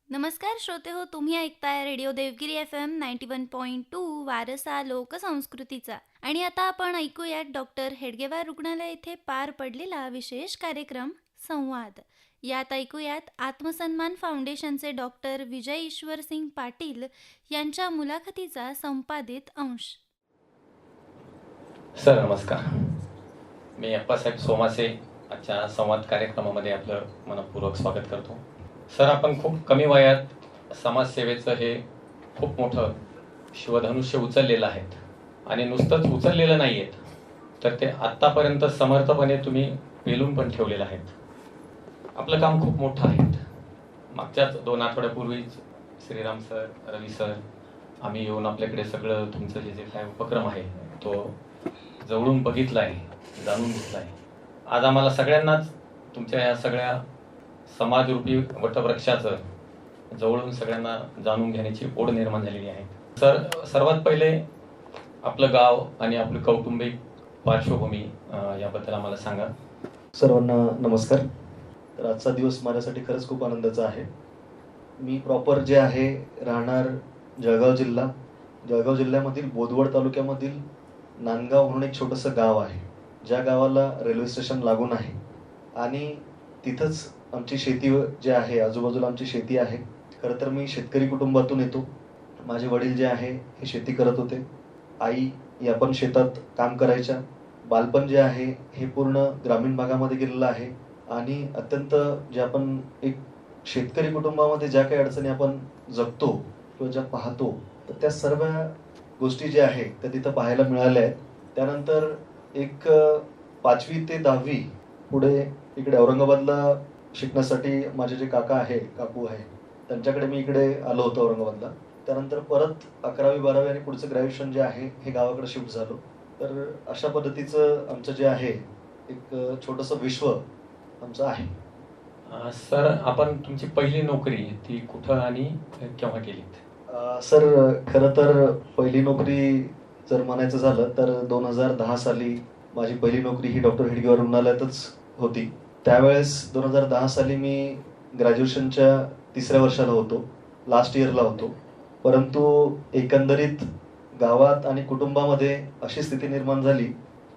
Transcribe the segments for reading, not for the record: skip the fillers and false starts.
नमस्कार श्रोते हो, तुम्ही ऐकताय रेडिओ देवगिरी FM 91.2 वारसा लोकसंस्कृतीचा. आणि आता आपण ऐकूयात डॉक्टर हेडगेवार रुग्णालय येथे पार पडलेला विशेष कार्यक्रम संवाद. यात ऐकूयात आत्मसन्मान फाउंडेशनचे डॉक्टर विजय ईश्वर सिंग पाटील यांच्या मुलाखतीचा संपादित अंश. सर नमस्कार. मी अप्पासाहेब सोमासे आजच्या संवाद कार्यक्रमामध्ये आपलं मनपूर्वक स्वागत करतो. सर, आपण खूप कमी वयात समाजसेवेचं हे खूप मोठं शिवधनुष्य उचललेलं आहे आणि नुसतंच उचललेलं नाही आहेत, तर ते आत्तापर्यंत समर्थपणे तुम्ही पेलून पण ठेवलेलं आहे. आपलं काम खूप मोठं आहे. मागच्याच 2 आठवड्यापूर्वीच श्रीराम सर, रवी सर आम्ही येऊन आपल्याकडे सगळं तुमचं जे काय उपक्रम आहे तो जवळून बघितला आहे, जाणून घेतला आहे. आज आम्हाला सगळ्यांनाच तुमच्या या सगळ्या समाजरूपी वटवृक्षाचं जवळून सगळ्यांना जाणून घेण्याची ओढ निर्माण झालेली आहे. सर, सर्वात पहिले आपलं गाव आणि आपली कौटुंबिक पार्श्वभूमी याबद्दल आम्हाला सांगा. सर्वांना नमस्कार. तर आजचा दिवस माझ्यासाठी खरंच खूप आनंदाचा आहे. मी प्रॉपर जे आहे राहणार जळगाव जिल्हा. जळगाव जिल्ह्यामधील बोदवड तालुक्यामधील नांदगाव म्हणून एक छोटंसं गाव आहे, ज्या गावाला रेल्वे स्टेशन लागून आहे आणि तिथंच आमची शेती जे आहे, आजूबाजूला आमची शेती आहे. खरं तर मी शेतकरी कुटुंबातून येतो. माझे वडील जे आहे हे शेती करत होते, आई या पण शेतात काम करायच्या. बालपण जे आहे हे पूर्ण ग्रामीण भागामध्ये गेलेलं आहे आणि अत्यंत जे आपण एक शेतकरी कुटुंबामध्ये ज्या काही अडचणी आपण जगतो किंवा ज्या पाहतो, तर त्या सर्व गोष्टी ज्या आहेत त्या तिथं पाहायला मिळाल्या आहेत. त्यानंतर एक 5वी ते 10वी पुढे इकडे औरंगाबादला शिकण्यासाठी माझे जे काका आहे, काकू आहे, त्यांच्याकडे मी इकडे आलो होतो औरंगाबादला. त्यानंतर परत 11वी 12वी आणि पुढचं ग्रॅज्युएशन जे आहे हे गावाकडे शिफ्ट झालो. तर अशा पद्धतीचं आमचं जे आहे एक छोटंसं विश्व आमचं आहे. सर, आपण तुमची पहिली नोकरी ती कुठं आणि केव्हा केलीत? सर, खरं तर पहिली नोकरी जर म्हणायचं झालं तर 2010 साली माझी पहिली नोकरी ही डॉक्टर हेडगेवार रुग्णालयातच होती. त्यावेळेस 2010 साली मी ग्रॅज्युएशनच्या 3ऱ्या वर्षाला होतो, लास्ट इयरला होतो. परंतु एकंदरीत गावात आणि कुटुंबामध्ये अशी स्थिती निर्माण झाली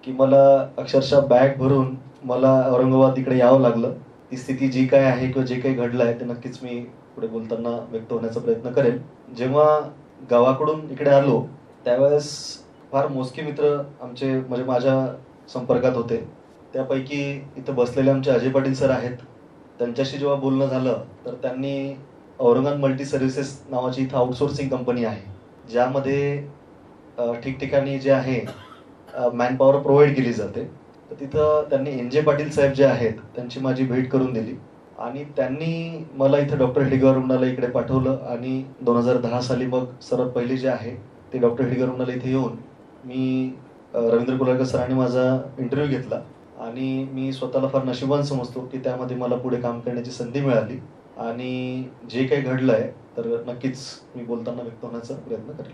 की मला अक्षरशः बॅग भरून मला औरंगाबाद इकडे यावं लागलं. ती स्थिती जी काय आहे किंवा जे काही घडलं आहे ते नक्कीच मी पुढे बोलताना व्यक्त होण्याचा प्रयत्न करेन. जेव्हा गावाकडून इकडे आलो त्यावेळेस फार मोजके मित्र आमचे म्हणजे माझ्या संपर्कात होते. त्यापैकी इथं बसलेले आमचे अजय पाटील सर आहेत. त्यांच्याशी जेव्हा बोलणं झालं तर त्यांनी औरंगाबाद मल्टी सर्व्हिसेस नावाची इथं आउटसोर्सिंग कंपनी आहे, ज्यामध्ये ठिकठिकाणी जे आहे मॅनपॉवर प्रोव्हाइड केली जाते. तर तिथं त्यांनी NJ पाटील साहेब जे आहेत त्यांची माझी भेट करून दिली आणि त्यांनी मला इथं डॉक्टर हेडगेवार रुग्णालय इकडे पाठवलं आणि 2010 साली मग सर्वात पहिले जे आहे ते डॉक्टर हेडगेवार रुग्णालय इथे येऊन मी रवींद्र कुलाळकर सरांनी माझा इंटरव्ह्यू घेतला आणि मी स्वतःला फार नशिबान समजतो की त्यामध्ये मला पुढे काम करण्याची संधी मिळाली. आणि जे काही घडलं आहे तर नक्कीच मी बोलताना व्यक्त होण्याचा प्रयत्न करेन.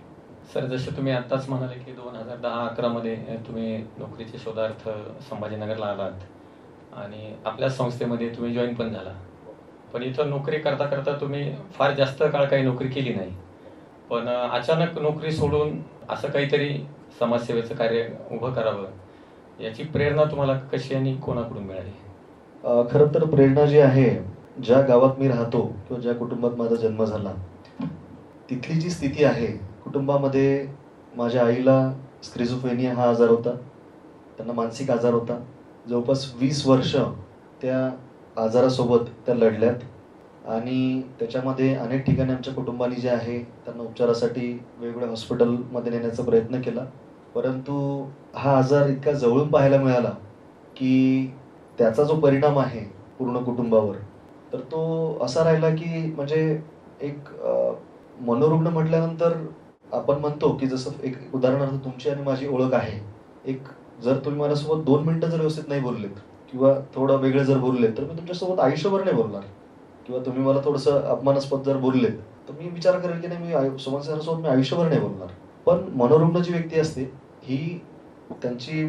सर, जसे तुम्ही आत्ताच म्हणाले की 2010-11 मध्ये तुम्ही नोकरीच्या शोधार्थ संभाजीनगरला आलात आणि आपल्या संस्थेमध्ये तुम्ही जॉईन पण झाला. पण इथं नोकरी करता करता तुम्ही फार जास्त काळ काही नोकरी केली नाही, पण अचानक नोकरी सोडून असं काहीतरी समाजसेवेचं कार्य उभं करावं याची प्रेरणा तुम्हाला कशी आणि कोणाकडून मिळाली? खरं तर प्रेरणा जी आहे, ज्या गावात मी राहतो किंवा ज्या कुटुंबात माझा जन्म झाला तिथली जी स्थिती आहे, कुटुंबामध्ये माझ्या आईला स्क्रिझोफ्रेनिया हा आजार होता. त्यांना मानसिक आजार होता. जवळपास 20 वर्ष त्या आजारासोबत त्या लढल्यात आणि त्याच्यामध्ये अनेक ठिकाणी आमच्या कुटुंबाने जे आहे त्यांना उपचारासाठी वेगवेगळ्या हॉस्पिटलमध्ये नेण्याचा प्रयत्न केला. परंतु हा आजार इतका जवळून पाहायला मिळाला की त्याचा जो परिणाम आहे पूर्ण कुटुंबावर, तर तो असा राहिला की म्हणजे एक मनोरुग्ण म्हटल्यानंतर आपण म्हणतो की जसं एक उदाहरणार्थ तुमची आणि माझी ओळख आहे. एक जर तुम्ही माझ्यासोबत 2 मिनिटं जर व्यवस्थित नाही बोललेत किंवा थोडं वेगळं जर बोललेत तर मी तुमच्यासोबत आयुष्यभर नाही बोलणार. किंवा तुम्ही मला थोडंसं अपमानास्पद जर बोललेत तर मी विचार करेल की नाही, मी सोमन सरांसोबत मी आयुष्यभर नाही बोलणार. पण मनोरुग्ण जी व्यक्ती असते ही त्यांची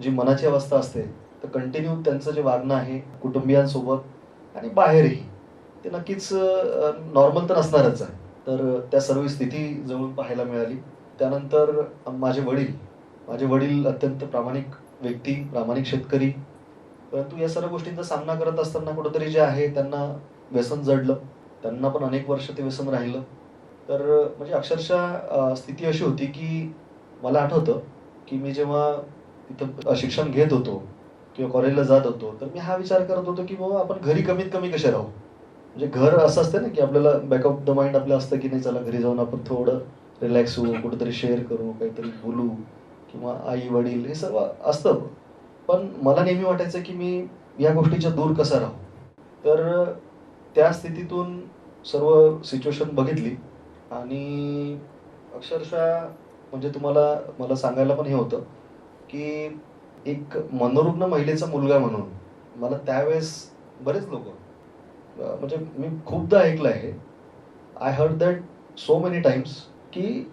जी मनाची अवस्था असते तर कंटिन्यू त्यांचं जे वागणं आहे कुटुंबियांसोबत आणि बाहेरही ते नक्कीच नॉर्मल तर असणारच आहे. तर त्या सर्व स्थिती जवळून पाहायला मिळाली. त्यानंतर माझे वडील अत्यंत प्रामाणिक व्यक्ती, प्रामाणिक शेतकरी. परंतु या सर्व गोष्टींचा सामना करत असताना कुठेतरी जे आहे त्यांना व्यसन जडलं. त्यांना पण अनेक वर्ष ते व्यसन राहिलं. तर म्हणजे अक्षरशः स्थिती अशी होती की मला आठवतं की मी जेव्हा तिथं शिक्षण घेत होतो किंवा कॉलेजला जात होतो, तर मी हा विचार करत होतो की बाबा आपण घरी कमीत कमी कसे राहू. म्हणजे घर असं असतं ना की आपल्याला बॅक ऑफ द माइंड आपलं असतं की नाही, चला घरी जाऊन आपण थोडं रिलॅक्स होऊ, कुठेतरी शेअर करू, काहीतरी बोलू किंवा आई वडील हे सर्व असतं. पण मला नेहमी वाटायचं की मी या गोष्टीच्या दूर कसा राहू. तर त्या स्थितीतून सर्व सिच्युएशन बघितली आणि अक्षरशः म्हणजे मला सांगायला पण हे होतं की एक मनोरुग्ण महिलेचा मुलगा म्हणून मला त्यावेळेस बरेच लोक म्हणजे मी खूपदा ऐकलं आहे, I heard that so many times, की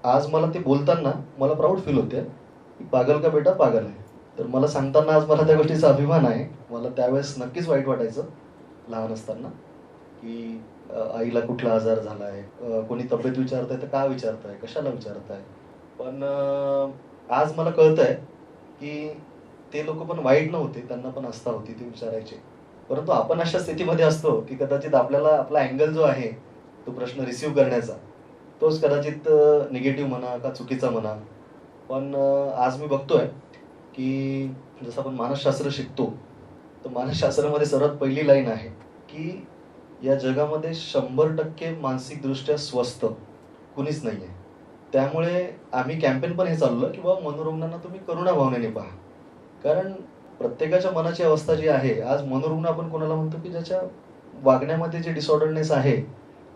आज मला ते बोलताना मला प्राऊड फील होते की पागल का बेटा पागल आहे. तर मला सांगताना आज मला त्या गोष्टीचा अभिमान आहे. मला त्यावेळेस नक्कीच वाईट वाटायचं लहान असताना की आईला कुठला आजार झालाय, कोणी तब्येत विचारताय तर का विचारताय, कशाला विचारताय. पण आज मला कळतंय की ते लोक पण वाईट नव्हते, त्यांना पण आस्था होती, ते विचारायचे. परंतु आपण अशा स्थितीमध्ये असतो की कदाचित आपल्याला आपला अँगल जो आहे तो प्रश्न रिसीव्ह करण्याचा, तोच कदाचित निगेटिव्ह म्हणा का चुकीचा म्हणा. पण आज मी बघतोय की जसं आपण मानसशास्त्र शिकतो, तर मानसशास्त्रामध्ये सर्वात पहिली लाईन आहे की या जगामध्ये 100% मानसिकदृष्ट्या स्वस्थ कुणीच नाहीये. त्यामुळे आम्ही कॅम्पेन पण हे चालवलं की बाबा मनोरुग्णांना तुम्ही करुणा भावनेने पहा. कारण प्रत्येकाच्या मनाची अवस्था जी आहे, आज मनोरुग्ण आपण कोणाला म्हणतो की ज्याच्या वागण्यामध्ये जे डिसऑर्डरनेस आहे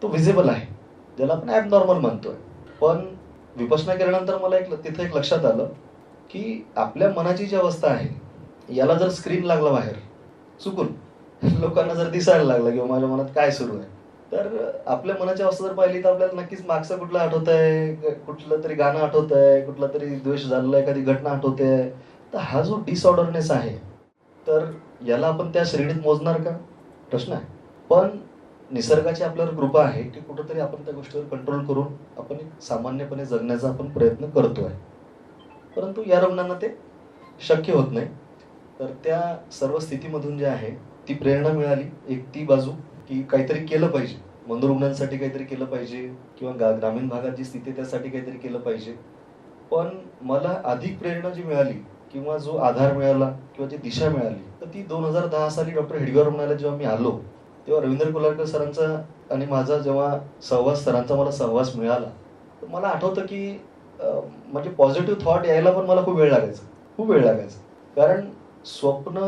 तो व्हिजिबल आहे, ज्याला आपण ॲबनॉर्मल म्हणतोय. पण विपश्यना केल्यानंतर मला तिथं एक लक्षात आलं की आपल्या मनाची जी अवस्था आहे याला जर स्क्रीन लागला बाहेर चुकून लोकांना जर दिसायला लागलं किंवा माझ्या मनात काय सुरू आहे, तर आपल्या मनाची अवस्था जर पाहिली तर आपल्याला नक्कीच मागचं कुठलं आठवत आहे, कुठलं तरी गाणं आठवत आहे, कुठला तरी द्वेष झालेला एखादी घटना आठवते. तर हा जो डिसऑर्डरनेस आहे, तर याला आपण त्या श्रेणीत मोजणार का, प्रश्न आहे. पण निसर्गाची आपल्यावर कृपा आहे की कुठंतरी आपण त्या गोष्टीवर कंट्रोल करून आपण एक सामान्यपणे जगण्याचा आपण प्रयत्न करतोय. परंतु या रुग्णांना ते शक्य होत नाही. तर त्या सर्व स्थितीमधून जे आहे ती प्रेरणा मिळाली. एक ती बाजू की काहीतरी केलं पाहिजे, मनोरुग्णांसाठी काहीतरी केलं पाहिजे किंवा ग्रामीण भागात जी स्थिती आहे त्यासाठी काहीतरी केलं पाहिजे. पण मला अधिक प्रेरणा जी मिळाली किंवा जो आधार मिळाला किंवा जी दिशा मिळाली, तर ती 2010 साली डॉक्टर हेडगेवार रुग्णालयात जेव्हा मी आलो, तेव्हा रवींद्र कुलारकर सरांचा आणि माझा जेव्हा सरांचा मला सहवास मिळाला, तर मला आठवतं की म्हणजे पॉझिटिव्ह थॉट यायला पण मला खूप वेळ लागायचा. कारण स्वप्न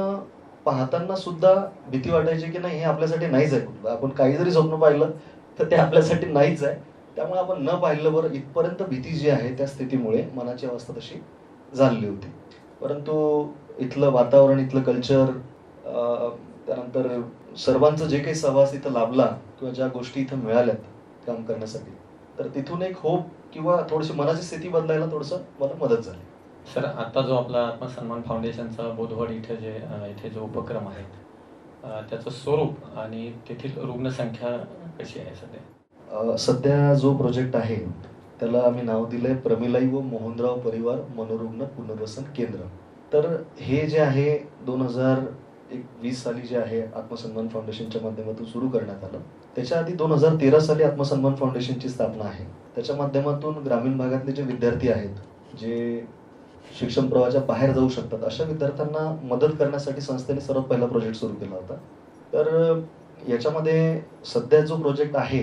पाहताना सुद्धा भीती वाटायची की नाही, हे आपल्यासाठी नाहीच आहे. कुठलं आपण काही जरी स्वप्न पाहिलं तर ते आपल्यासाठी नाहीच आहे. त्यामुळे आपण न पाहिलं बरं, इथपर्यंत भीती जी आहे त्या स्थितीमुळे मनाची अवस्था तशी झालेली होती. परंतु इथलं वातावरण, इथलं कल्चर, त्यानंतर सर्वांचं जे काही सहवास इथं लाभला किंवा ज्या गोष्टी इथं मिळाल्यात काम करण्यासाठी, तर तिथून एक होप किंवा थोडीशी मनाची स्थिती बदलायला थोडंसं मला मदत झाली. सर, आता जो आपला आत्मसन्मान फाउंडेशनचा बोधवड इथे जो उपक्रम आहे, त्याचं स्वरूप आणि तेथील रुग्णसंख्या कशी आहे सध्या? सध्या जो प्रोजेक्ट आहे त्याला आम्ही नाव दिलंय प्रमिलाई व मोहनराव परिवार मनोरुग्ण पुनर्वसन केंद्र. तर हे जे आहे 2020 साली जे आहे आत्मसन्मान फाउंडेशनच्या माध्यमातून सुरू करण्यात आलं. त्याच्या आधी 2013 साली आत्मसन्मान फाउंडेशनची स्थापना आहे. त्याच्या माध्यमातून ग्रामीण भागातले जे विद्यार्थी आहेत, जे शिक्षण प्रवाहाच्या बाहेर जाऊ शकतात, अशा विद्यार्थ्यांना मदत करण्यासाठी संस्थेने सर्वात पहिला प्रोजेक्ट सुरू केला होता. तर याच्यामध्ये सध्या जो प्रोजेक्ट आहे,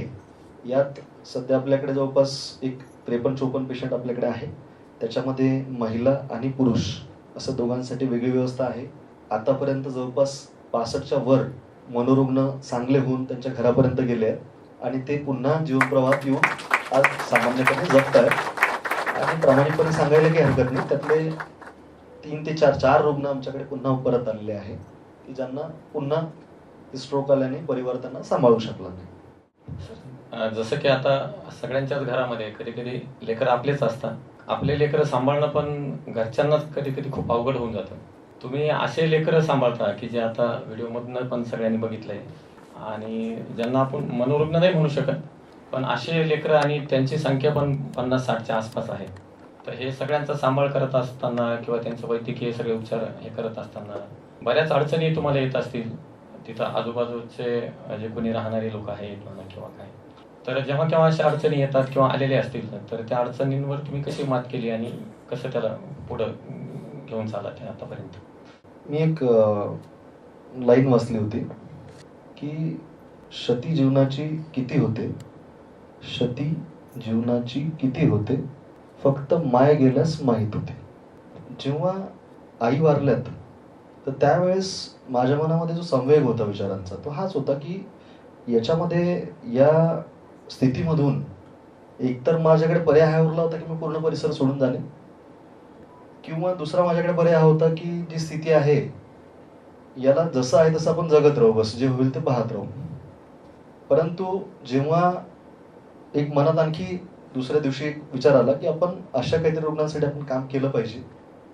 यात सध्या आपल्याकडे जवळपास एक 53-54 पेशंट आपल्याकडे आहे. त्याच्यामध्ये महिला आणि पुरुष असं दोघांसाठी वेगळी व्यवस्था आहे. आतापर्यंत जवळपास 65च्या वर मनोरुग्ण चांगले होऊन त्यांच्या घरापर्यंत गेले आहेत आणि ते पुन्हा जीवनप्रवाहात येऊन आज सामान्यपणे जगत आहेत. आणि प्रामाणिकपणे सांगायला काही हरकत नाही, त्यातले 3 ते 4 रुग्ण आमच्याकडे पुन्हा परत आलेले आहे की ज्यांना पुन्हा स्ट्रोक आल्याने परिवार त्यांना सांभाळू शकला नाही. जसं की आता सगळ्यांच्याच घरामध्ये कधी कधी लेकरं आपलेच असतात. आपले लेकरं सांभाळणं पण घरच्यांनाच कधी कधी खूप अवघड होऊन जातं. तुम्ही असे लेकरं सांभाळता की जे आता व्हिडिओमधनं पण सगळ्यांनी बघितलंय आणि ज्यांना आपण मनोरुग्ण नाही म्हणू शकत, पण असे लेकरं आणि त्यांची संख्या पण 50-60च्या आसपास आहे. तर हे सगळ्यांचा सांभाळ करत असताना किंवा त्यांचं वैद्यकीय सगळे उपचार हे करत असताना बऱ्याच अडचणी तुम्हाला येत असतील. तिथं आजूबाजूचे जे कोणी राहणारे लोक आहेत म्हणा किंवा काय. तर जेव्हा केव्हा अशा अडचणी येतात किंवा आलेल्या असतील, तर त्या अडचणींवर तुम्ही कशी मात केली आणि कसं त्याला पुढं घेऊन चालत आहे आतापर्यंत? मी एक लाईन वाचली होती की शती जीवनाची किती होते, शती जीवनाची किती होते, फक्त माय गेल्यास माहीत होते. जेव्हा आई वारल्यात तर त्यावेळेस माझ्या मनामध्ये जो संवेग होता विचारांचा तो हाच होता की याच्यामध्ये या स्थितीमधून एकतर माझ्याकडे पर्याय हा उरला होता की मी पूर्ण परिसर सोडून जाणे, किंवा दुसरा माझ्याकडे पर्याय हा होता की जी स्थिती आहे याला जसं आहे तसं आपण जगत राहू, बस जे होईल ते पाहत राहू. परंतु जेव्हा एक मनात आणखी दुसऱ्या दिवशी एक विचार आला की आपण अशा काहीतरी रुग्णांसाठी आपण काम केलं पाहिजे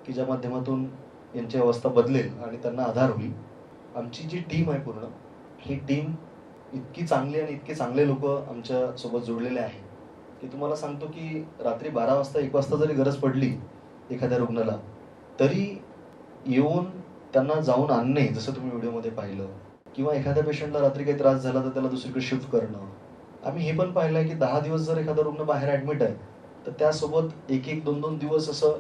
की ज्या माध्यमातून यांची अवस्था बदलेल आणि त्यांना आधार होईल. आमची जी टीम आहे पूर्ण, ही टीम इतकी चांगली आणि इतके चांगले लोक आमच्या सोबत जोडलेले आहे की तुम्हाला सांगतो की रात्री 12 वाजता 1 वाजता जरी गरज पडली एखाद्या रुग्णाला तरी येऊन त्यांना जाऊन आणणे, जसं तुम्ही व्हिडिओमध्ये पाहिलं, किंवा एखाद्या पेशंटला रात्री काही त्रास झाला तर त्याला दुसरीकडे शिफ्ट करणं. आम्ही हे पण पाहिलं की 10 दिवस जर एखादा रुग्ण बाहेर ॲडमिट आहे तर त्यासोबत 1-1, 2-2 दिवस असं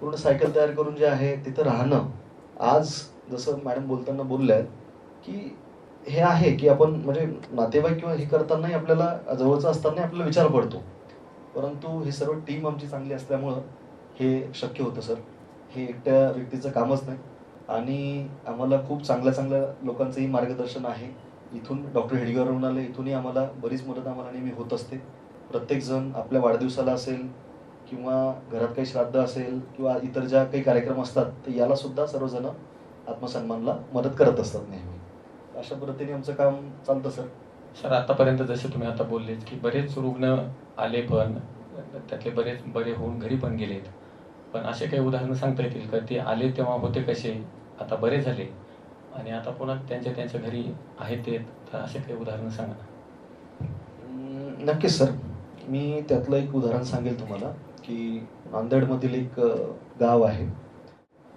पूर्ण सायकल तयार करून जे आहे तिथं राहणं. आज जसं मॅडम बोलताना बोलल्या की हे आहे की आपण म्हणजे नातेवाईक किंवा हे करतानाही आपल्याला जवळचं असताना आपल्याला विचार पडतो, परंतु हे सर्व टीम आमची चांगली असल्यामुळं हे शक्य होतं सर. हे एकट्या व्यक्तीचं कामच नाही आणि आम्हाला खूप चांगल्या चांगल्या लोकांचंही मार्गदर्शन आहे. इथून डॉक्टर हेडगेवार रुग्णालय इथूनही आम्हाला बरीच मदत आम्हाला नेहमी होत असते. प्रत्येकजण आपल्या वाढदिवसाला असेल किंवा घरात काही श्राद्ध असेल किंवा इतर ज्या काही कार्यक्रम असतात तर याला सुद्धा सर्वजण आत्मसन्मानला मदत करत असतात नेहमी. अशा पद्धतीने आमचं काम चालतं सर. सर, आतापर्यंत जसे तुम्ही आता बोललेत की बरेच रुग्ण आले पण त्यातले बरेच बरे होऊन घरी पण गेलेत, पण असे काही उदाहरणं सांगता येतील का? ते आले तेव्हा होते कसे, आता बरे झाले आणि आता पुन्हा त्यांच्या त्यांच्या घरी आहेत ते, तर असे काही उदाहरणं सांगा ना. नक्कीच सर. मी त्यातलं एक उदाहरण सांगेल तुम्हाला की नांदेडमधील एक गाव आहे.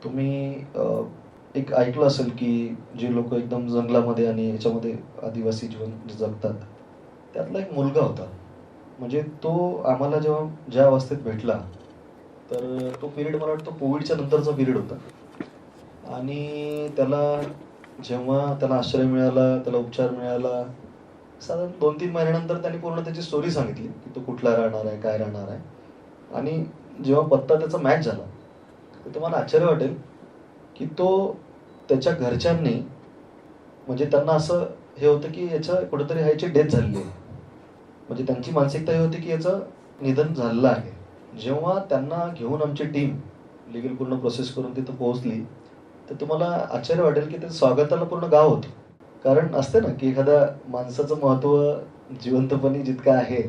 तुम्ही एक ऐकलं असेल की जे लोक एकदम जंगलामध्ये आणि याच्यामध्ये आदिवासी जीवन जे जगतात त्यातला एक मुलगा होता. म्हणजे तो आम्हाला जेव्हा ज्या अवस्थेत भेटला तर तो पिरियड मला वाटतं कोविडच्या नंतरचा पिरियड होता आणि जेव्हा त्याला आश्रय मिळाला, त्याला उपचार मिळाला, साधारण 2-3 महिन्यानंतर त्यांनी पूर्ण त्याची स्टोरी सांगितली की तो कुठला राहणार आहे, काय राहणार आहे. आणि जेव्हा पत्ता त्याचा मॅच झाला तर तुम्हाला आश्चर्य वाटेल की तो त्याच्या घरच्यांनी म्हणजे त्यांना असं हे होतं की याच्या कुठेतरी ह्याची डेथ झालेली आहे. म्हणजे त्यांची मानसिकता ही होती की याचं निधन झालेलं आहे. जेव्हा त्यांना घेऊन आमची टीम लिगल पूर्ण प्रोसेस करून तिथं पोहोचली तर तुम्हाला आश्चर्य वाटेल की ते स्वागताला पूर्ण गाव होतं. कारण असते ना की एखाद्या माणसाचं महत्त्व जिवंतपणी जितकं आहे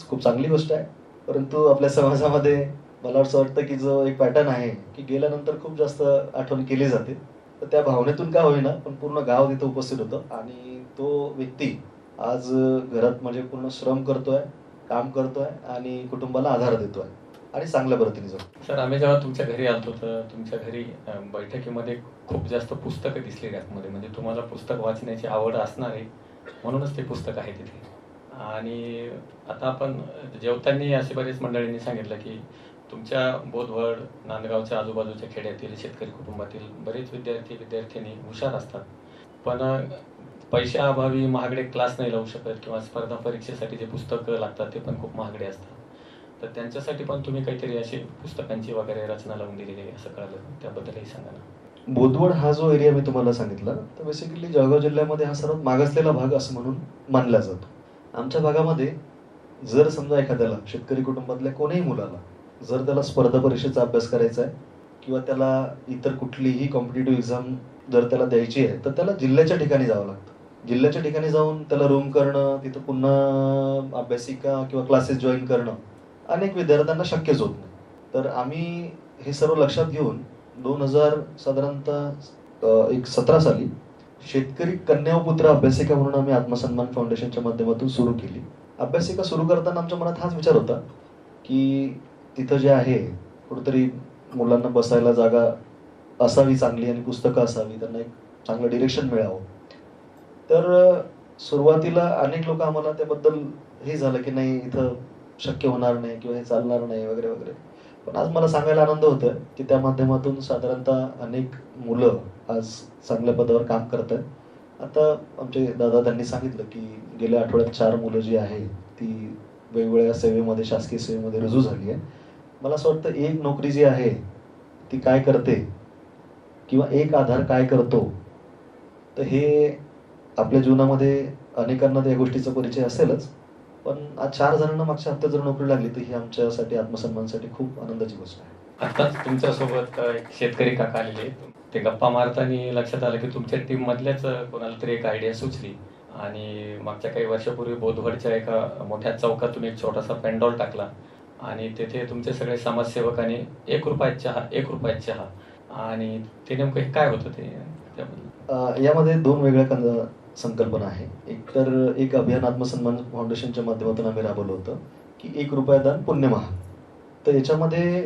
खूप चांगली गोष्ट आहे, परंतु आपल्या समाजामध्ये मला असं वाटतं की जो एक पॅटर्न आहे की गेल्यानंतर खूप जास्त आठवण केली जाते. तर त्या भावनेतून का होईना पण पूर्ण गाव तिथं उपस्थित होतं आणि तो व्यक्ती आज घरात म्हणजे पूर्ण श्रम करतोय, काम करतोय आणि कुटुंबाला आधार देतोय आणि चांगल्या पद्धतीने जगतो. सर, आम्ही जेव्हा तुमच्या घरी आलतो तर तुमच्या घरी बैठकीमध्ये खूप जास्त पुस्तकं दिसली रॅकमध्ये. म्हणजे तुम्हाला पुस्तक वाचण्याची आवड असणार आहे म्हणूनच ते पुस्तक आहे तिथे. आणि आता आपण जेवताना असे बरेच मंडळींनी सांगितलं की तुमच्या बोधवड, नांदगावच्या आजूबाजूच्या खेड्यातील शेतकरी कुटुंबातील बरेच विद्यार्थी-विद्यार्थिनी हुशार असतात, पण पैशाअभावी महागडे क्लास नाही लावू शकत किंवा स्पर्धा परीक्षेसाठी जे पुस्तकं लागतात ते पण खूप महागडे असतात. तर त्यांच्यासाठी पण तुम्ही काहीतरी अशी पुस्तकांची वगैरे रचना लावून दिलेली आहे असं कळलं, त्याबद्दलही सांगा ना. बोधवड हा जो एरिया मी तुम्हाला सांगितला तर बेसिकली जळगाव जिल्ह्यामध्ये हा सर्वात मागासलेला भाग असं म्हणून मानला जातो. आमच्या भागामध्ये जर समजा एखाद्याला शेतकरी कुटुंबातल्या कोणीही मुलाला जर त्याला स्पर्धा परीक्षेचा अभ्यास करायचा आहे किंवा त्याला इतर कुठलीही कॉम्पिटिटिव्ह एक्झाम जर त्याला द्यायची आहे तर त्याला जिल्ह्याच्या ठिकाणी जावं लागतं. जिल्ह्याच्या ठिकाणी जाऊन त्याला रूम करणं, तिथं पुन्हा अभ्यासिका किंवा क्लासेस जॉईन करणं अनेक विद्यार्थ्यांना शक्यच होत नाही. तर आम्ही हे सर्व लक्षात घेऊन 2000 साधारणतः 17 साली शेतकरी कन्या व पुत्र अभ्यासिका म्हणून आम्ही आत्मसन्मान फाउंडेशनच्या माध्यमातून सुरू केली. अभ्यासिका सुरू करताना आमच्या मनात हाच विचार होता की तिथं जे आहे कुठेतरी मुलांना बसायला जागा असावी चांगली आणि पुस्तकं असावी, त्यांना एक चांगलं डिरेक्शन मिळावं. तर सुरुवातीला अनेक लोक आम्हाला त्याबद्दल हे झालं की नाही इथं शक्य होणार नाही किंवा हे चालणार नाही वगैरे वगैरे. पण आज मला सांगायला आनंद होतोय की त्या माध्यमातून साधारणतः अनेक मुलं आज चांगल्या पदावर काम करत आहेत. आता आमचे दादा त्यांनी सांगितलं की गेल्या आठवड्यात 4 मुलं जी आहे ती वेगवेगळ्या सेवेमध्ये, शासकीय सेवेमध्ये रुजू झाली आहे. मला असं वाटतं एक नोकरी जी आहे ती काय करते किंवा एक आधार काय करतो, तर हे आपल्या जीवनामध्ये अनेकांना त्या गोष्टीचा परिचय असेलच. पण आज 4 जणांना मागच्या हप्त्यात जर नोकरी लागली तर ही आमच्यासाठी आत्मसन्मानासाठी खूप आनंदाची गोष्ट आहे. आताच तुमच्यासोबत एक शेतकरी काका आलेले. ते गप्पा मारताना लक्षात आलं की तुमच्या टीम मधल्याच कोणाला तरी एक आयडिया सुचली आणि मागच्या काही वर्षापूर्वी बोधवडच्या एका मोठ्या चौकात तुम्ही एक छोटासा पेंडॉल टाकला आणि तेथे तुमचे सगळे समाजसेवकांनी 1 रुपयात चहा, 1 रुपयात चहा. आणि ते नेमकं हे काय होतं ते त्याबद्दल? यामध्ये 2 वेगळ्या संकल्पना आहे. एक तर एक अभियान आत्मसन्मान फाउंडेशनच्या माध्यमातून आम्ही राबवलं होतं की 1 रुपया दान पुण्य महा. तर याच्यामध्ये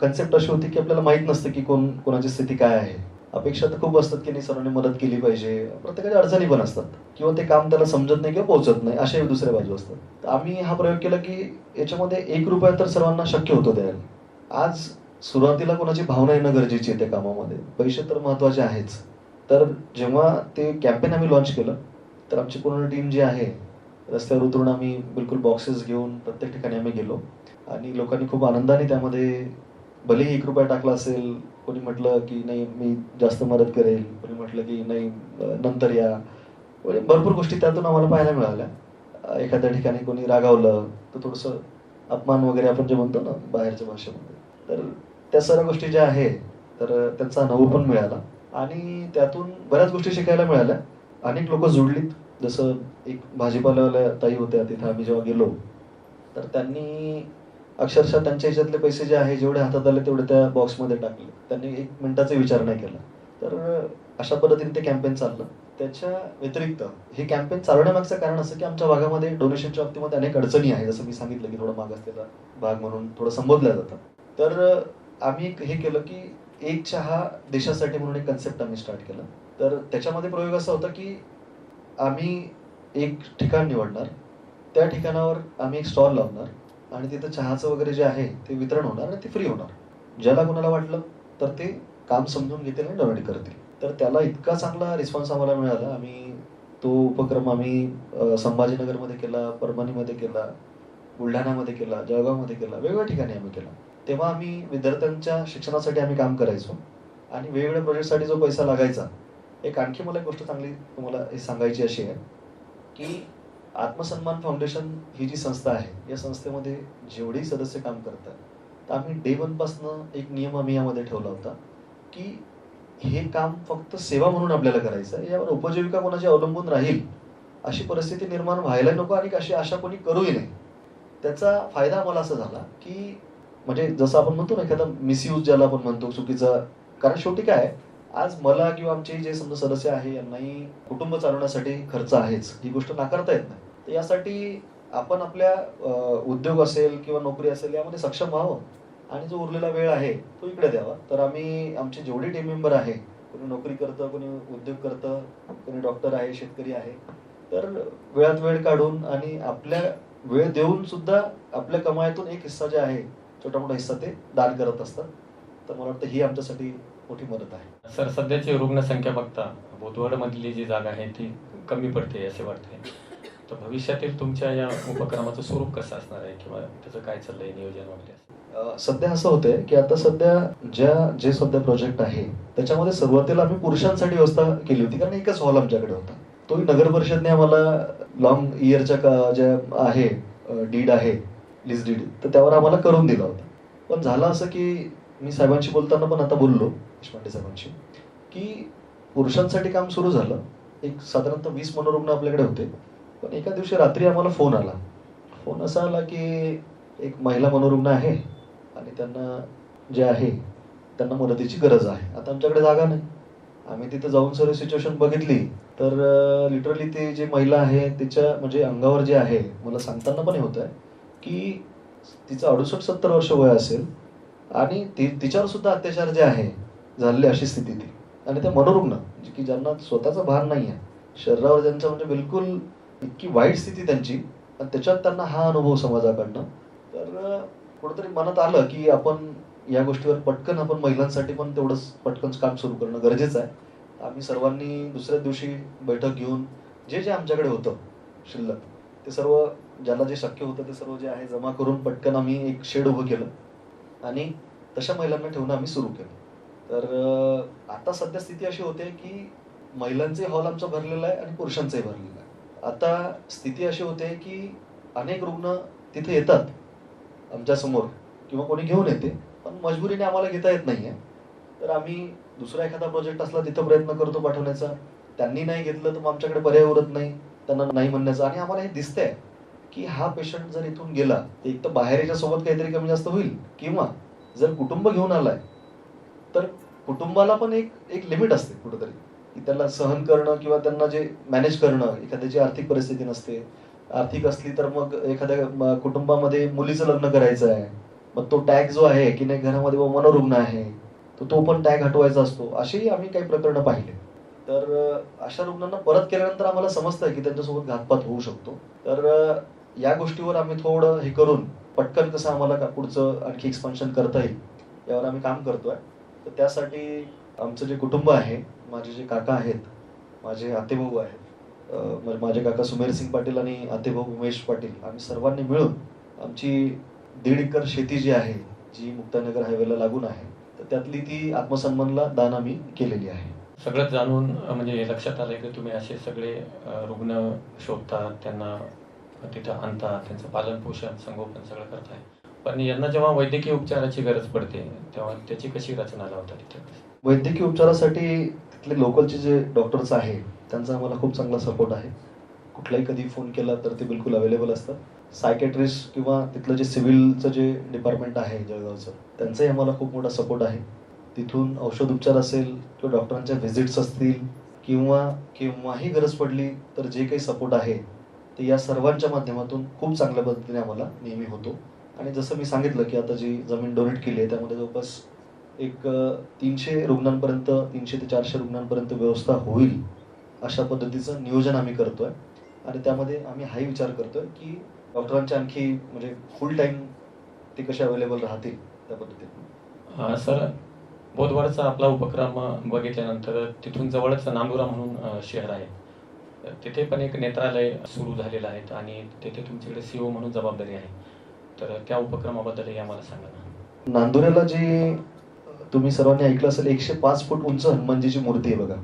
कन्सेप्ट अशी होती की आपल्याला माहित नसतं की कोणाची स्थिती काय आहे. अपेक्षा तर खूप असतात की नाही सर्वांनी मदत केली पाहिजे, प्रत्येकाच्या अडचणी पण असतात किंवा ते काम त्याला समजत नाही किंवा पोहोचत नाही, अशाही दुसऱ्या बाजू असतात. तर आम्ही हा प्रयोग केला की याच्यामध्ये 1 रुपया तर सर्वांना शक्य होतो द्यायला. आज सुरुवातीला कोणाची भावना येणं गरजेची आहे त्या कामामध्ये, पैसे तर महत्वाचे आहेच. तर जेव्हा ते कॅम्पेन आम्ही लॉन्च केलं तर आमची पूर्ण टीम जी आहे रस्त्यावर उतरून आम्ही बिलकुल बॉक्सेस घेऊन प्रत्येक ठिकाणी आम्ही गेलो आणि लोकांनी खूप आनंदाने त्यामध्ये भलेही 1 रुपया टाकला असेल, कोणी म्हटलं की नाही मी जास्त मदत करेल, कोणी म्हटलं की नाही नंतर या, म्हणजे भरपूर गोष्टी त्यातून आम्हाला पाहायला मिळाल्या. एखाद्या ठिकाणी कोणी रागावलं तर थोडंसं अपमान वगैरे आपण जे म्हणतो ना बाहेरच्या भाषेमध्ये, तर त्या सर्व गोष्टी ज्या आहे तर त्यांचा अनुभव पण मिळाला आणि त्यातून बऱ्याच गोष्टी शिकायला मिळाल्या. अनेक लोक जोडलीत. जसं एक भाजीपाल्यावाल्या ताई होत्या, तिथे आम्ही जेव्हा गेलो तर त्यांनी अक्षरशः त्यांच्या ह्याच्यातले पैसे जे आहे जेवढे हातात आले तेवढे त्या बॉक्समध्ये टाकले. त्यांनी 1 मिनिटाचा विचार नाही केला. तर अशा पद्धतीने ते कॅम्पेन चाललं. त्याच्या व्यतिरिक्त हे कॅम्पेन चालवण्यामागचं कारण असं की आमच्या भागामध्ये डोनेशनच्या बाबतीमध्ये अनेक अडचणी आहे. जसं मी सांगितलं की थोडा मागासलेला भाग म्हणून थोडं संबोधलं जातं. तर आम्ही हे केलं की 1 चहा देशासाठी म्हणून एक कन्सेप्ट आम्ही स्टार्ट केला. तर त्याच्यामध्ये प्रयोग असा होता की आम्ही एक ठिकाण निवडणार, त्या ठिकाणावर आम्ही एक स्टॉल लावणार आणि तिथं चहाचं वगैरे जे आहे ते वितरण होणार आणि ते फ्री होणार. ज्याला कोणाला वाटलं तर ते काम समजून घेतील आणि डोनेट करतील. तर त्याला इतका चांगला रिस्पॉन्स आम्हाला मिळाला. आम्ही तो उपक्रम संभाजीनगरमध्ये केला, परभणीमध्ये केला, बुलढाण्यामध्ये केला, जळगावमध्ये केला, वेगवेगळ्या ठिकाणी आम्ही केला. तेव्हा आम्ही विद्यार्थ्यांच्या शिक्षणासाठी आम्ही काम करायचो आणि वेगवेगळ्या प्रोजेक्टसाठी जो पैसा लागायचा. एक आणखी मला एक गोष्ट चांगली तुम्हाला हे सांगायची अशी आहे की आत्मसन्मान फाउंडेशन ही जी संस्था आहे, या संस्थेमध्ये जेवढेही सदस्य काम करतात तर आम्ही डे 1 पासून एक नियम आम्ही यामध्ये ठेवला होता की हे काम फक्त सेवा म्हणून आपल्याला करायचं आहे. यावर उपजीविका कोणाची अवलंबून राहील अशी परिस्थिती निर्माण व्हायला नको आणि अशी आशा कोणी करूही नाही. त्याचा फायदा आम्हाला असा झाला की म्हणजे जसं आपण म्हणतो ना एखादा मिसयूज ज्याला आपण म्हणतो चुकीचा, कारण शेवटी काय आज मला किंवा आमचे जे समजा सदस्य आहे यांनाही कुटुंब चालवण्यासाठी खर्च आहेच, ही गोष्ट नाकारता येत नाही. तर यासाठी आपण आपल्या उद्योग असेल किंवा नोकरी असेल यामध्ये सक्षम व्हावं आणि जो उरलेला वेळ आहे तो इकडे द्यावा. तर आम्ही आमची जेवढी टीम मेंबर आहे, कोणी नोकरी करतं, कोणी उद्योग करतं, कोणी डॉक्टर आहे, शेतकरी आहे, तर वेळात वेळ काढून आणि आपल्या वेळ देऊन सुद्धा आपल्या कमाईतून एक हिस्सा जे आहे छोटा मोठा हिस्सा ते दान करत असतात. तर मला वाटतं ही आमच्यासाठी मोठी मदत आहे. सर, सध्याची रुग्णसंख्या बघता बोधवडमधली जी जागा आहे ती कमी पडते असे वाटते. तर भविष्यातील तुमच्या या उपक्रमाचं स्वरूप कसं असणार आहे किंवा त्याचं काय चाललंय नियोजन वगैरे? सध्या असं होतंय की आता सध्या जे सध्या प्रोजेक्ट आहे त्याच्यामध्ये सुरुवातीला आम्ही पुरुषांसाठी व्यवस्था केली होती, कारण एकच हॉल आमच्याकडे होता. तोही नगर परिषदने आम्हाला लॉंग इयरच्या ज्या आहे डीड आहे, लीज डीड, तर त्यावर आम्हाला करून दिला होता. पण झालं असं की मी साहेबांशी बोलताना पण आता बोललो देशपांडे साहेबांशी की पुरुषांसाठी काम सुरू झालं. एक साधारणतः 20 मनोरुग्ण आपल्याकडे होते. पण एका दिवशी रात्री आम्हाला फोन आला. फोन असा आला की एक महिला मनोरुग्ण आहे आणि त्यांना जे आहे त्यांना मदतीची गरज आहे. आता आमच्याकडे जागा नाही आम्ही तिथे जाऊन सर्व सिच्युएशन बघितली तर लिटरली ती जी महिला आहे तिच्या म्हणजे अंगावर जे आहे, मला सांगताना पण हे होत आहे की तिचं 68-70 वर्ष वय असेल आणि तिच्यावर सुद्धा अत्याचार जे आहे झालेली अशी स्थिती ती. आणि त्या मनोरुग्ण जे की ज्यांना स्वतःचं भान नाही आहे, शरीरावर ज्यांचं म्हणजे बिलकुल इतकी वाईट स्थिती त्यांची, आणि त्याच्यात त्यांना हा अनुभव समाजाकडनं. तर कुठंतरी मनात आलं की आपण या गोष्टीवर पटकन आपण महिलांसाठी पण तेवढंच पटकन काम सुरू करणं गरजेचं आहे. आम्ही सर्वांनी दुसऱ्या दिवशी बैठक घेऊन जे जे आमच्याकडे होतं शिल्लक ते सर्व, ज्याला जे शक्य होतं ते सर्व जे आहे जमा करून पटकन आम्ही एक शेड उभं केलं आणि तशा महिलांना ठेवणं आम्ही सुरू केलं. तर आता सध्या स्थिती अशी होते की महिलांचे हॉल आमचा भरलेला आहे आणि पुरुषांचाही भरलेला आहे. आता स्थिती अशी होते की अनेक रुग्ण तिथे येतात आमच्या समोर किंवा कोणी घेऊन येते, पण मजबुरीने आम्हाला घेता येत नाहीये. तर आम्ही दुसरा एखादा प्रोजेक्ट असला तिथं प्रयत्न करतो पाठवण्याचा. त्यांनी नाही घेतलं तर मग आमच्याकडे पर्याय उरत नाही त्यांना नाही म्हणण्याचा. आणि आम्हाला हे दिसतंय की हा पेशंट जर इथून गेला तर एक तर बाहेरच्या सोबत काहीतरी कमी जास्त होईल, किंवा जर कुटुंब घेऊन आलाय तर कुटुंबाला पण एक एक लिमिट असते कुठंतरी की त्याला सहन करणं किंवा त्यांना जे मॅनेज करणं. एखाद्याची आर्थिक परिस्थिती नसते, आर्थिक असली तर मग एखाद्या कुटुंबामध्ये मुलीचं लग्न करायचं आहे, मग तो टॅग जो आहे की नाही घरामध्ये मनोरुग्ण आहे तर तो पण टॅग हटवायचा असतो. अशीही आम्ही काही प्रकरणं पाहिले. तर अशा रुग्णांना परत केल्यानंतर आम्हाला समजतंय की त्यांच्यासोबत घातपात होऊ शकतो. तर या गोष्टीवर आम्ही थोडं हे करून पटकन कसं आम्हाला पुढचं आणखी एक्सपान्शन करता येईल यावर आम्ही काम करतोय. तर त्यासाठी आमचं जे कुटुंब आहे, माझे जे काका आहेत, माझे आतेभाऊ आहेत, माझे काका सुमेर सिंग पाटील आणि आतेभाऊ उमेश पाटील, आम्ही सर्वांनी मिळून आमची 1.5 एकर शेती जी आहे, जी मुक्ताईनगर हायवेला लागून आहे, तर त्यातली ती आत्मसन्मानला दान आम्ही केलेली आहे. सगळं जाणून म्हणजे लक्षात आलंय की तुम्ही असे सगळे रुग्ण शोधता, त्यांना तिथं आणता, त्यांचं पालन पोषण संगोपन सगळं करताय. पण यांना जेव्हा वैद्यकीय उपचाराची गरज पडते तेव्हा त्याची कशी रचना लावता तिथे? वैद्यकीय उपचारासाठी तिथले लोकलचे जे डॉक्टर्स आहे त्यांचा आम्हाला खूप चांगला सपोर्ट आहे. कुठलाही कधी फोन केला तर ते बिलकुल अवेलेबल असतात. सायकेट्रिस्ट किंवा तिथलं जे सिव्हिलचं जे डिपार्टमेंट आहे जळगावचं, त्यांचाही आम्हाला खूप मोठा सपोर्ट आहे. तिथून औषध उपचार असेल किंवा डॉक्टरांच्या व्हिजिट्स असतील किंवा केव्हाही गरज पडली तर जे काही सपोर्ट आहे ते या सर्वांच्या माध्यमातून खूप चांगल्या पद्धतीने आम्हाला नेहमी होतो. आणि जसं मी सांगितलं की आता जी जमीन डोनेट केली आहे त्यामध्ये जवळपास एक 300 रुग्णांपर्यंत, 300 ते 400 रुग्णांपर्यंत व्यवस्था होईल अशा पद्धतीचं नियोजन आम्ही करतोय. आणि त्यामध्ये आम्ही हाही विचार करतोय की डॉक्टरांचे आणखी म्हणजे फुल टाइम ते कसे अवेलेबल राहतील त्या पद्धतीने. सर, बोधवाडचा आपला उपक्रम बघितल्यानंतर तिथून जवळच नांदुरा म्हणून शहर आहे, तिथे पण एक नेत्रालय सुरू झालेलं आहे आणि तिथे तुमच्याकडे सीओ म्हणून जबाबदारी आहे. तर त्या उपक्रमाबद्दलही आम्हाला सांगा ना. नांदुऱ्याला जी तुम्ही सर्वांनी ऐकलं असेल 105 फूट उंच हनुमानजीची मूर्ती आहे बघा,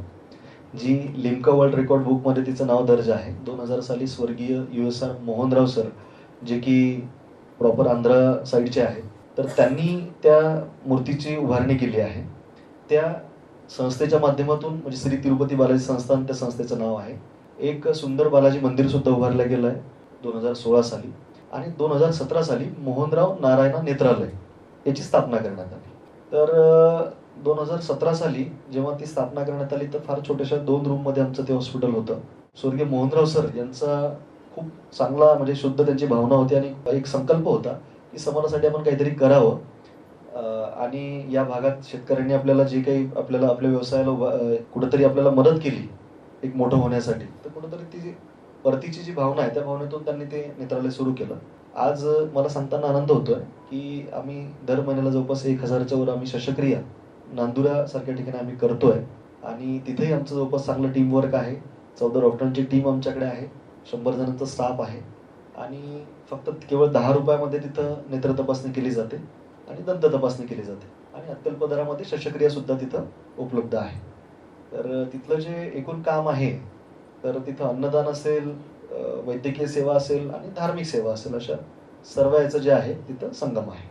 जी लिम्का वर्ल्ड रेकॉर्ड बुकमध्ये तिचं नाव दर्ज आहे. 2000 साली स्वर्गीय USR मोहनराव सर, जे की प्रॉपर आंध्रा साईडचे आहेत, तर त्यांनी त्या मूर्तीची उभारणी केली आहे. त्या संस्थेच्या माध्यमातून म्हणजे श्री तिरुपती बालाजी संस्थान त्या संस्थेचं नाव आहे. एक सुंदर बालाजी मंदिर सुद्धा उभारलं गेलं आहे 2016 साली. आणि 2017 साली मोहनराव नारायणा नेत्रालय याची स्थापना करण्यात आली. तर 2017 साली जेव्हा ती स्थापना करण्यात आली तर फार छोट्याशा 2 रूममध्ये आमचं ते हॉस्पिटल होतं. स्वर्गीय मोहनराव सर यांचा खूप चांगला म्हणजे शुद्ध त्यांची भावना होती आणि एक संकल्प होता की समाजासाठी आपण काहीतरी करावं. आणि या भागात शेतकऱ्यांनी आपल्याला जे काही आपल्याला आपल्या व्यवसायाला कुठंतरी आपल्याला मदत केली एक मोठं होण्यासाठी, तर कुठंतरी ती परतीची जी भावना आहे त्या भावनेतून त्यांनी ते नेत्रालय सुरू केलं. आज मला सांगताना आनंद होतोय की आम्ही दर महिन्याला जवळपास 1000च्या वर आम्ही शस्त्रक्रिया नांदुरा सारख्या ठिकाणी आम्ही करतोय. आणि तिथेही आमचं जवळपास चांगलं टीम वर्क आहे. 14 डॉक्टरांची टीम आमच्याकडे आहे, 100 जणांचा स्टाफ आहे. आणि फक्त केवळ 10 रुपयामध्ये तिथं नेत्र तपासणी केली जाते आणि दंत तपासणी केली जाते. आणि अत्यल्प दरामध्ये शस्त्रक्रिया सुद्धा तिथं उपलब्ध आहे. तर तिथलं जे एकूण काम आहे, तर तिथं अन्नदान असेल, वैद्यकीय सेवा असेल आणि धार्मिक सेवा असेल, अशा सर्व याचं जे आहे तिथं संगम आहे.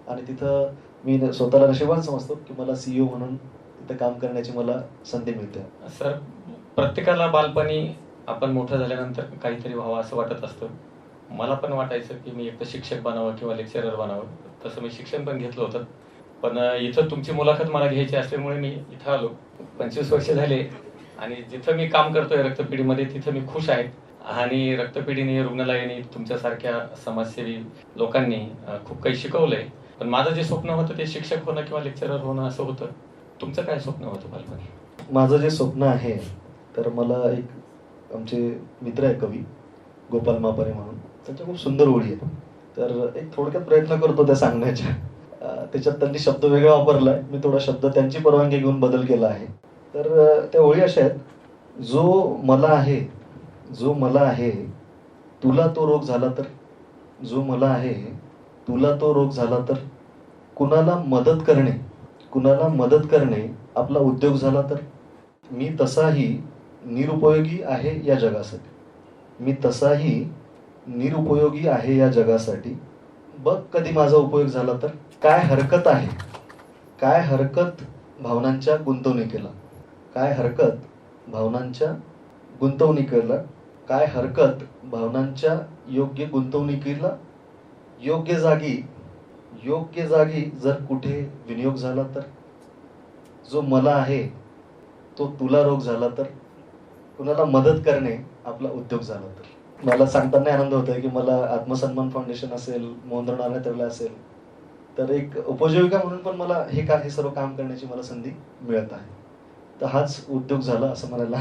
आणि तिथं मी स्वतःला नशिबान समजतो की मला CEO म्हणून तिथं काम करण्याची मला संधी मिळते. सर, प्रत्येकाला बालपणी आपण मोठं झाल्यानंतर काहीतरी व्हावं असं वाटत असतं. मला पण वाटायचं की मी एक तर शिक्षक बनावं किंवा लेक्चरर बनावं. तसं मी शिक्षण पण घेतलं होतं. पण इथं तुमची मुलाखत मला घ्यायची असल्यामुळे मी इथं आलो. 25 वर्ष झाले आणि जिथं मी काम करतोय रक्तपेढीमध्ये तिथं मी खुश आहे. आणि रक्तपेढीने, रुग्णालयाने, तुमच्यासारख्या समाजसेवी लोकांनी खूप काही शिकवलंय. पण माझं जे स्वप्न होतं ते शिक्षक होणं किंवा लेक्चरर होणं असं होतं. तुमचं काय स्वप्न होतं बालपणी? माझं जे स्वप्न आहे, तर मला एक आमचे मित्र आहे कवी गोपाल मापारे म्हणून, त्यांच्या खूप सुंदर ओळी आहेत. तर एक थोडक्यात प्रयत्न करतो त्या सांगण्याच्या. त्याच्यात त्यांनी शब्द वेगळा वापरलाय, मी थोडा शब्द त्यांची परवानगी घेऊन बदल केला आहे. तर त्या ओळी अशा आहेत, जो मला आहे तुला तो रोग झाला तर, जो मला आहे तुला तो रोग झाला तर, कुणाला मदत करणे आपला उद्योग झाला तर, मी तसाही निरुपयोगी आहे या जगासाठी, बघ कधी माझा उपयोग झाला तर, काय हरकत भावनांच्या गुंतवणुकीला, काय हरकत भावनांच्या योग्य गुंतवणुकीला, योग्य जागी जर कुठे विनियोग झाला तर, जो मला आहे तो तुला रोग झाला तर, कुणाला मदत करणे आपला उद्योग झाला तर. मला सांगताना आनंद होतोय की मला आत्मसन्मान फाउंडेशन असेल, मोहनराव नारायण असेल, तर एक उपजीविका म्हणून पण मला हे सर्व काम करण्याची मला संधी मिळत आहे. तर हाच उद्योग झाला असं म्हणायला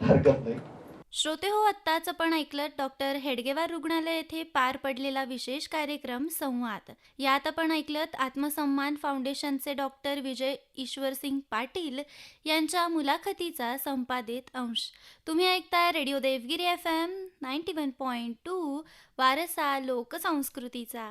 हरकत नाही. श्रोते हो, आत्ताच आपण ऐकलं डॉक्टर हेडगेवार रुग्णालय येथे पार पडलेला विशेष कार्यक्रम संवाद. यात आपण ऐकलं आत्मसन्मान फाउंडेशनचे डॉक्टर विजय ईश्वरसिंग पाटील यांच्या मुलाखतीचा संपादित अंश. तुम्ही ऐकताय रेडिओ देवगिरी FM 91.2 वारसा लोकसंस्कृतीचा.